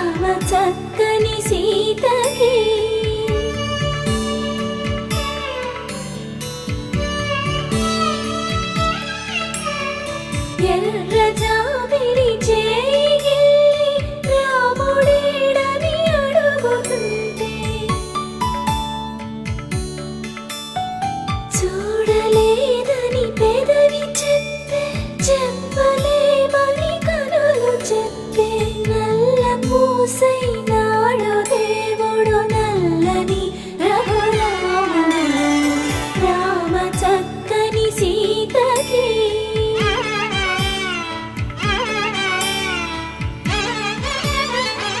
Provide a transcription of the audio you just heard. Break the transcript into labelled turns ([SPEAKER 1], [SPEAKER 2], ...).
[SPEAKER 1] రామ చక్కని సీతకి ఎర్ర జాబిలి చేయి రాముడేడని అడుగుతుంటే చూడలేదని పెదవి చెప్పే చెప్పలేమని కనులు చెప్పే నల్ల పూసైన